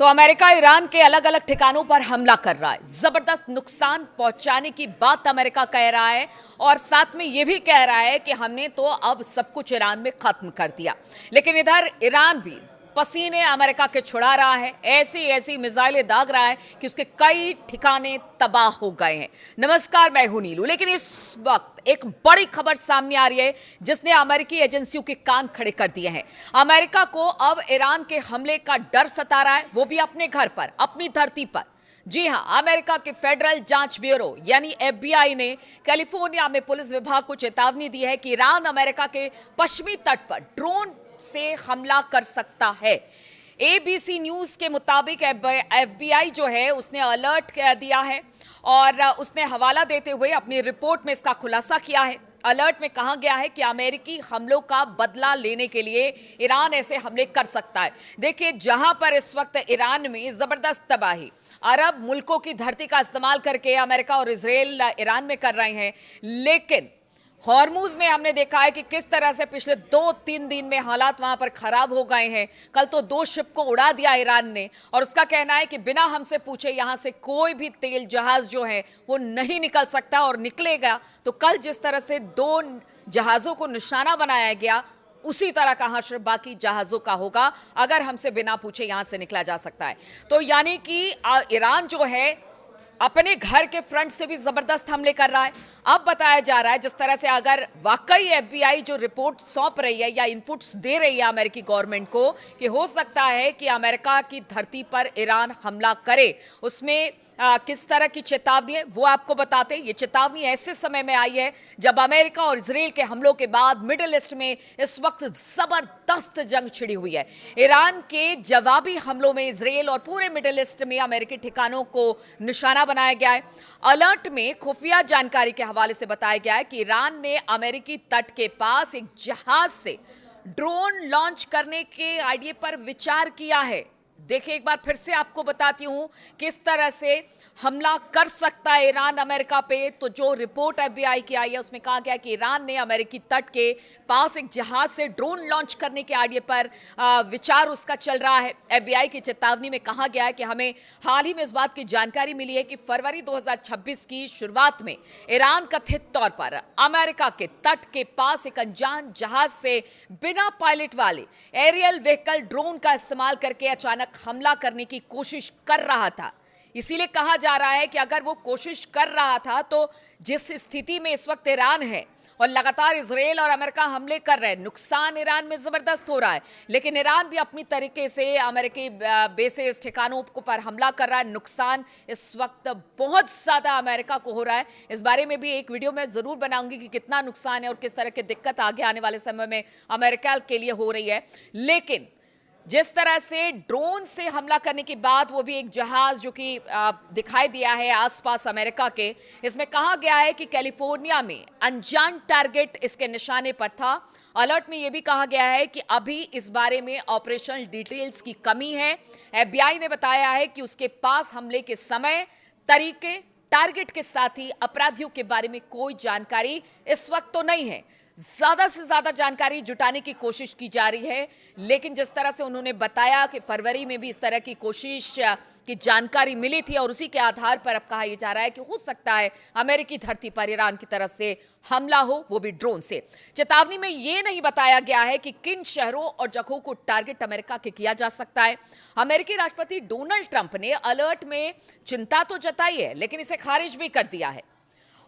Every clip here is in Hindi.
तो अमेरिका ईरान के अलग अलग ठिकानों पर हमला कर रहा है। जबरदस्त नुकसान पहुंचाने की बात अमेरिका कह रहा है और साथ में यह भी कह रहा है कि हमने तो अब सब कुछ ईरान में खत्म कर दिया। लेकिन इधर ईरान भी पसीने अमेरिका के छुड़ा रहा है, ऐसी ऐसी मिसाइलें दाग रहा है कि उसके कई ठिकाने तबाह हो गए हैं। नमस्कार, मैं हूं नीलू। लेकिन इस वक्त एक बड़ी खबर सामने आ रही है जिसने अमेरिकी एजेंसियों के कान खड़े कर दिए हैं। अमेरिका को अब ईरान के हमले का डर सता रहा है, वो भी अपने घर पर, अपनी धरती पर। जी हां, अमेरिका के फेडरल जांच ब्यूरो यानी FBI ने कैलिफोर्निया में पुलिस विभाग को चेतावनी दी है कि ईरान अमेरिका के पश्चिमी तट पर ड्रोन से हमला कर सकता है। ABC न्यूज के मुताबिक FBI जो है उसने अलर्ट दिया है और उसने हवाला देते हुए अपनी रिपोर्ट में इसका खुलासा किया है। अलर्ट में कहा गया है कि अमेरिकी हमलों का बदला लेने के लिए ईरान ऐसे हमले कर सकता है। देखिए, जहां पर इस वक्त ईरान में जबरदस्त तबाही अरब मुल्कों की धरती का इस्तेमाल करके अमेरिका और इजराइल ईरान में कर रहे हैं, लेकिन हॉर्मुज में हमने देखा है कि किस तरह से पिछले 2-3 दिन में हालात वहां पर खराब हो गए हैं। कल तो 2 शिप को उड़ा दिया ईरान ने और उसका कहना है कि बिना हमसे पूछे यहां से कोई भी तेल जहाज जो है वो नहीं निकल सकता, और निकलेगा तो कल जिस तरह से 2 जहाजों को निशाना बनाया गया उसी तरह का हश्र बाकी जहाजों का होगा अगर हमसे बिना पूछे यहां से निकला जा सकता है। तो यानी कि ईरान जो है अपने घर के फ्रंट से भी जबरदस्त हमले कर रहा है। अब बताया जा रहा है जिस तरह से अगर वाकई FBI जो रिपोर्ट सौंप रही है या इनपुट्स दे रही है अमेरिकी गवर्नमेंट को कि हो सकता है कि अमेरिका की धरती पर ईरान हमला करे, उसमें किस तरह की चेतावनी है वो आपको बताते हैं। ये चेतावनी ऐसे समय में आई है जब अमेरिका और इजराइल के हमलों के बाद मिडिल ईस्ट में इस वक्त जबरदस्त जंग छिड़ी हुई है। ईरान के जवाबी हमलों में इजराइल और पूरे मिडिल ईस्ट में अमेरिकी ठिकानों को निशाना बनाया गया है। अलर्ट में खुफिया जानकारी के हवाले से बताया गया है कि ईरान ने अमेरिकी तट के पास एक जहाज से ड्रोन लॉन्च करने के आइडिया पर विचार किया है। देखिए, एक बार फिर से आपको बताती हूं किस तरह से हमला कर सकता है ईरान अमेरिका पे। तो जो रिपोर्ट FBI की आई है उसमें कहा गया कि ईरान ने अमेरिकी तट के पास एक जहाज से ड्रोन लॉन्च करने के आइडिया पर विचार उसका चल रहा है। FBI की चेतावनी में कहा गया है कि हमें हाल ही में इस बात की जानकारी मिली है कि फरवरी 2026 की शुरुआत में ईरान कथित तौर पर अमेरिका के तट के पास एक अनजान जहाज से बिना पायलट वाले एरियल व्हीकल ड्रोन का इस्तेमाल करके अचानक हमला करने की कोशिश कर रहा था। इसीलिए कहा जा रहा है कि अगर वो कोशिश कर रहा था तो जिस स्थिति में इस वक्त ईरान है और लगातार इजराइल और अमेरिका हमले कर रहे हैं, नुकसान ईरान में जबरदस्त हो रहा है, लेकिन ईरान भी अपनी तरीके से अमेरिकी बेसेस ठिकानों पर हमला कर रहा है। नुकसान इस वक्त बहुत ज्यादा अमेरिका को हो रहा है। इस बारे में भी एक वीडियो मैं जरूर बनाऊंगी कि कितना नुकसान है और किस तरह की दिक्कत आगे आने वाले समय में अमेरिका के लिए हो रही है। लेकिन जिस तरह से ड्रोन से हमला करने के बाद वो भी एक जहाज जो कि दिखाई दिया है आसपास अमेरिका के, इसमें कहा गया है कि कैलिफोर्निया में अनजान टारगेट इसके निशाने पर था। अलर्ट में यह भी कहा गया है कि अभी इस बारे में ऑपरेशनल डिटेल्स की कमी है। FBI ने बताया है कि उसके पास हमले के समय, तरीके, टारगेट के साथ ही अपराधियों के बारे में कोई जानकारी इस वक्त तो नहीं है। ज्यादा से ज्यादा जानकारी जुटाने की कोशिश की जा रही है, लेकिन जिस तरह से उन्होंने बताया कि फरवरी में भी इस तरह की कोशिश की जानकारी मिली थी और उसी के आधार पर अब कहा यह जा रहा है कि हो सकता है अमेरिकी धरती पर ईरान की तरफ से हमला हो, वो भी ड्रोन से। चेतावनी में यह नहीं बताया गया है कि किन शहरों और जगहों को टारगेट अमेरिका के किया जा सकता है। अमेरिकी राष्ट्रपति डोनाल्ड ट्रंप ने अलर्ट में चिंता तो जताई है लेकिन इसे खारिज भी कर दिया है।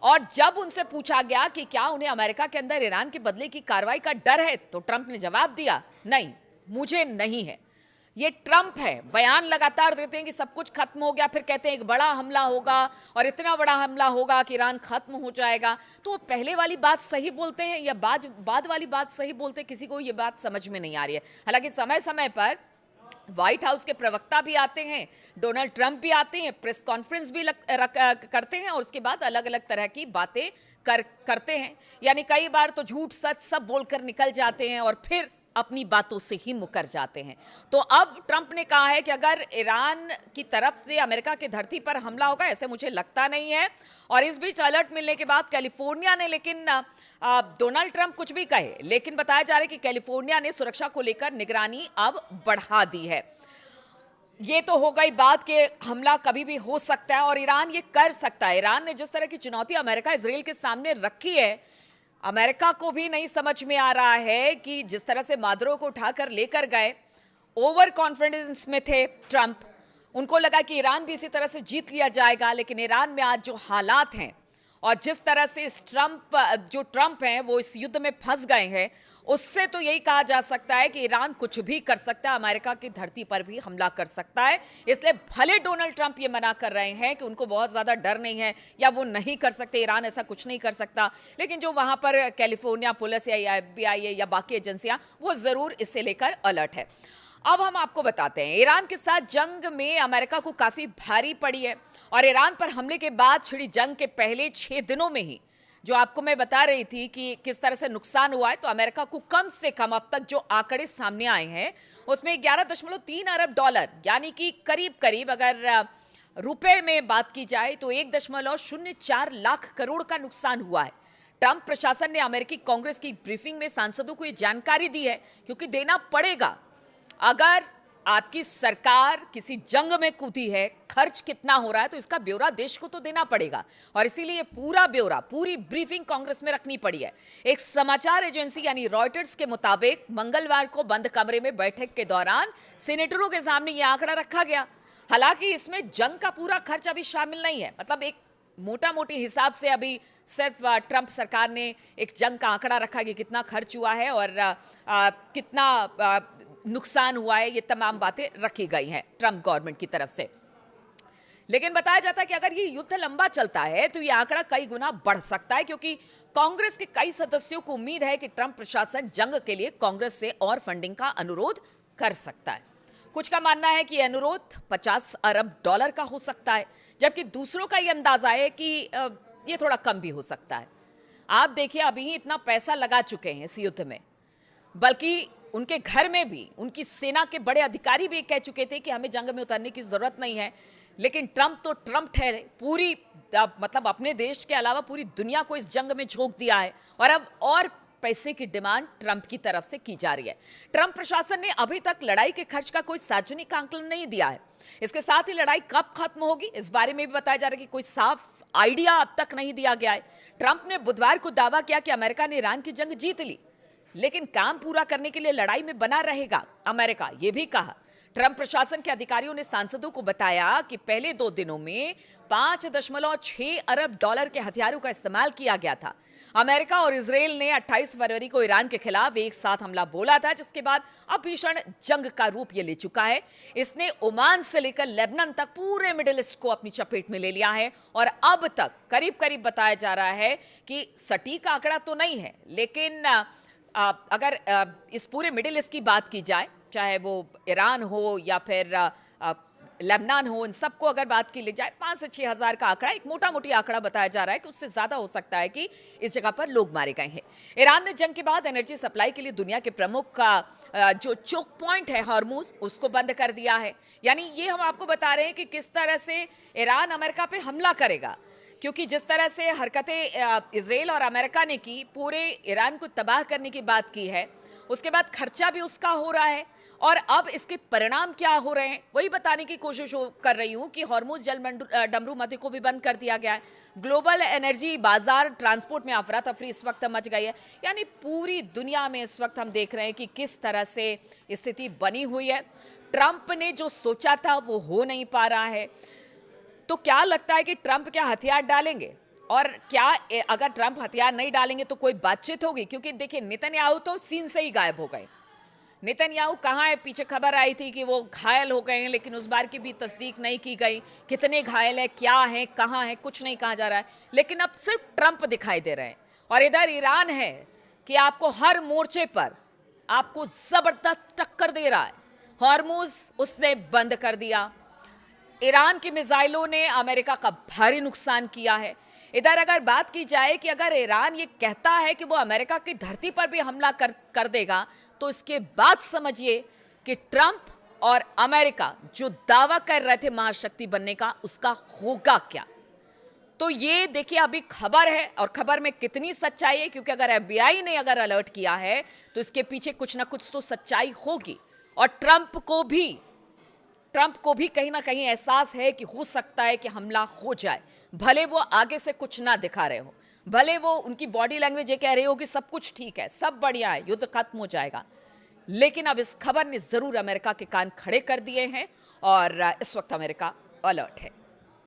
और जब उनसे पूछा गया कि क्या उन्हें अमेरिका के अंदर ईरान के बदले की कार्रवाई का डर है, तो ट्रंप ने जवाब दिया, नहीं, मुझे नहीं है। ये ट्रंप है, बयान लगातार देते हैं कि सब कुछ खत्म हो गया, फिर कहते हैं एक बड़ा हमला होगा और इतना बड़ा हमला होगा कि ईरान खत्म हो जाएगा। तो वो पहले वाली बात सही बोलते हैं या बाद वाली बात सही बोलते हैं, किसी को ये बात समझ में नहीं आ रही है। हालांकि समय समय पर व्हाइट हाउस के प्रवक्ता भी आते हैं, डोनाल्ड ट्रंप भी आते हैं, प्रेस कॉन्फ्रेंस भी करते हैं और उसके बाद अलग अलग तरह की बातें करते हैं। यानी कई बार तो झूठ सच सब बोलकर निकल जाते हैं और फिर अपनी बातों से ही मुकर जाते हैं। तो अब ट्रंप ने कहा है कि अगर ईरान की तरफ से अमेरिका की धरती पर हमला होगा, ऐसे मुझे लगता नहीं है। और इस बीच अलर्ट मिलने के बाद कैलिफोर्निया ने, लेकिन डोनाल्ड ट्रंप कुछ भी कहे, लेकिन बताया जा रहा है कि कैलिफोर्निया ने सुरक्षा को लेकर निगरानी अब बढ़ा दी है। ये तो हो गई बात कि हमला कभी भी हो सकता है और ईरान ये कर सकता है। ईरान ने जिस तरह की चुनौती अमेरिका इसराइल के सामने रखी है, अमेरिका को भी नहीं समझ में आ रहा है कि जिस तरह से मादुरो को उठाकर लेकर गए, ओवर कॉन्फिडेंस में थे ट्रंप। उनको लगा कि ईरान भी इसी तरह से जीत लिया जाएगा, लेकिन ईरान में आज जो हालात हैं और जिस तरह से इस ट्रंप हैं वो इस युद्ध में फंस गए हैं, उससे तो यही कहा जा सकता है कि ईरान कुछ भी कर सकता है, अमेरिका की धरती पर भी हमला कर सकता है। इसलिए भले डोनाल्ड ट्रंप ये मना कर रहे हैं कि उनको बहुत ज्यादा डर नहीं है या वो नहीं कर सकते, ईरान ऐसा कुछ नहीं कर सकता, लेकिन जो वहां पर कैलिफोर्निया पुलिस या FBI या बाकी एजेंसियां, वो जरूर इससे लेकर अलर्ट है। अब हम आपको बताते हैं, ईरान के साथ जंग में अमेरिका को काफी भारी पड़ी है और ईरान पर हमले के बाद छिड़ी जंग के पहले 6 दिनों में ही जो आपको मैं बता रही थी कि किस तरह से नुकसान हुआ है, तो अमेरिका को कम से कम अब तक जो आंकड़े सामने आए हैं उसमें 11.3 अरब डॉलर, यानी कि करीब करीब अगर रुपए में बात की जाए तो 1.04 लाख करोड़ का नुकसान हुआ है। ट्रंप प्रशासन ने अमेरिकी कांग्रेस की ब्रीफिंग में सांसदों को यह जानकारी दी है, क्योंकि देना पड़ेगा। अगर आपकी सरकार किसी जंग में कूदी है, खर्च कितना हो रहा है, तो इसका ब्यौरा देश को तो देना पड़ेगा और इसीलिए पूरा ब्यौरा, पूरी ब्रीफिंग कांग्रेस में रखनी पड़ी है। एक समाचार एजेंसी यानी रॉयटर्स के मुताबिक मंगलवार को बंद कमरे में बैठक के दौरान सीनेटरों के सामने यह आंकड़ा रखा गया। हालांकि इसमें जंग का पूरा खर्च अभी शामिल नहीं है, मतलब एक मोटा मोटी हिसाब से अभी सिर्फ ट्रंप सरकार ने एक जंग का आंकड़ा रखा कि कितना खर्च हुआ है और कितना नुकसान हुआ है, ये तमाम बातें रखी गई हैं ट्रंप गवर्नमेंट की तरफ से। लेकिन बताया जाता है कि अगर ये युद्ध लंबा चलता है तो ये आंकड़ा कई गुना बढ़ सकता है, क्योंकि कांग्रेस के कई सदस्यों को उम्मीद है कि ट्रंप प्रशासन जंग के लिए कांग्रेस से और फंडिंग का अनुरोध कर सकता है। कुछ का मानना है कि यह अनुरोध 50 अरब डॉलर का हो सकता है, जबकि दूसरों का यह अंदाजा है कि ये थोड़ा कम भी हो सकता है। आप देखिए, अभी ही इतना पैसा लगा चुके हैं इस युद्ध में, बल्कि उनके घर में भी उनकी सेना के बड़े अधिकारी भी कह चुके थे कि हमें जंग में उतरने की जरूरत नहीं है। लेकिन ट्रंप तो ट्रंप ठहरे, पूरी मतलब अपने देश के अलावा पूरी दुनिया को इस जंग में झोंक दिया है और अब और पैसे की डिमांड ट्रंप की तरफ से की जा रही है। ट्रंप प्रशासन ने अभी तक लड़ाई के खर्च का कोई सार्वजनिक आंकलन नहीं दिया है। इसके साथ ही लड़ाई कब खत्म होगी इस बारे में भी बताया जा रहा है कि कोई साफ आइडिया अब तक नहीं दिया गया है। ट्रंप ने बुधवार को दावा किया कि अमेरिका ने ईरान की जंग जीत ली, लेकिन काम पूरा करने के लिए लड़ाई में बना रहेगा अमेरिका, यह भी कहा। ट्रंप प्रशासन के अधिकारियों ने सांसदों को बताया कि पहले 2 दिनों में 5.6 अरब डॉलर के हथियारों का इस्तेमाल किया गया था। अमेरिका और इजराइल ने 28 फरवरी को ईरान के खिलाफ एक साथ हमला बोला था, जिसके बाद अब भीषण जंग का रूप ये ले चुका है। इसने ओमान से लेकर लेबनान तक पूरे मिडिल ईस्ट को अपनी चपेट में ले लिया है और अब तक करीब करीब बताया जा रहा है कि सटीक आंकड़ा तो नहीं है, लेकिन अगर इस पूरे मिडिल ईस्ट की बात की जाए, चाहे वो ईरान हो या फिर लेबनान हो, इन सबको अगर बात की ले जाए, 5 से 6 हज़ार का आंकड़ा, एक मोटा मोटी आंकड़ा बताया जा रहा है कि उससे ज्यादा हो सकता है कि इस जगह पर लोग मारे गए हैं। ईरान ने जंग के बाद एनर्जी सप्लाई के लिए दुनिया के प्रमुख का जो चोक पॉइंट है हार्मूज, उसको बंद कर दिया है। यानी ये हम आपको बता रहे हैं कि किस तरह से ईरान अमेरिका पे हमला करेगा, क्योंकि जिस तरह से हरकतें इजराइल और अमेरिका ने की, पूरे ईरान को तबाह करने की बात की है, उसके बाद खर्चा भी उसका हो रहा है और अब इसके परिणाम क्या हो रहे हैं वही बताने की कोशिश कर रही हूं कि हॉर्मुज जल डमरू मध्य को भी बंद कर दिया गया है। ग्लोबल एनर्जी बाजार, ट्रांसपोर्ट में अफरा तफरी इस वक्त मच गई है। यानी पूरी दुनिया में इस वक्त हम देख रहे हैं कि किस तरह से स्थिति बनी हुई है। ट्रंप ने जो सोचा था वो हो नहीं पा रहा है। तो क्या लगता है कि ट्रंप क्या हथियार डालेंगे, और क्या अगर ट्रंप हथियार नहीं डालेंगे तो कोई बातचीत होगी? क्योंकि देखिए, नेतन्याहू तो सीन से ही गायब हो गए। नेतन्याहू कहाँ है? पीछे खबर आई थी कि वो घायल हो गए हैं, लेकिन उस बार की भी तस्दीक नहीं की गई। कितने घायल है, क्या है, कहाँ है, कुछ नहीं कहा जा रहा है। लेकिन अब सिर्फ ट्रंप दिखाई दे रहे हैं और इधर ईरान है कि आपको हर मोर्चे पर आपको जबरदस्त टक्कर दे रहा है। हॉर्मुज उसने बंद कर दिया। ईरान की मिसाइलों ने अमेरिका का भारी नुकसान किया है। इधर अगर बात की जाए कि अगर ईरान ये कहता है कि वो अमेरिका की धरती पर भी हमला कर देगा, तो इसके बाद समझिए कि ट्रंप और अमेरिका जो दावा कर रहे थे महाशक्ति बनने का, उसका होगा क्या। तो ये देखिए, अभी खबर है और खबर में कितनी सच्चाई है, क्योंकि अगर FBI ने अगर अलर्ट किया है तो इसके पीछे कुछ ना कुछ तो सच्चाई होगी और ट्रंप को भी ट्रंप को भी कहीं ना कहीं एहसास है कि हो सकता है कि हमला हो जाए, भले वो आगे से कुछ ना दिखा रहे हो, भले वो उनकी बॉडी लैंग्वेज ये कह रही हो कि सब कुछ ठीक है, सब बढ़िया है, युद्ध खत्म हो जाएगा। लेकिन अब इस खबर ने जरूर अमेरिका के कान खड़े कर दिए हैं और इस वक्त अमेरिका अलर्ट है।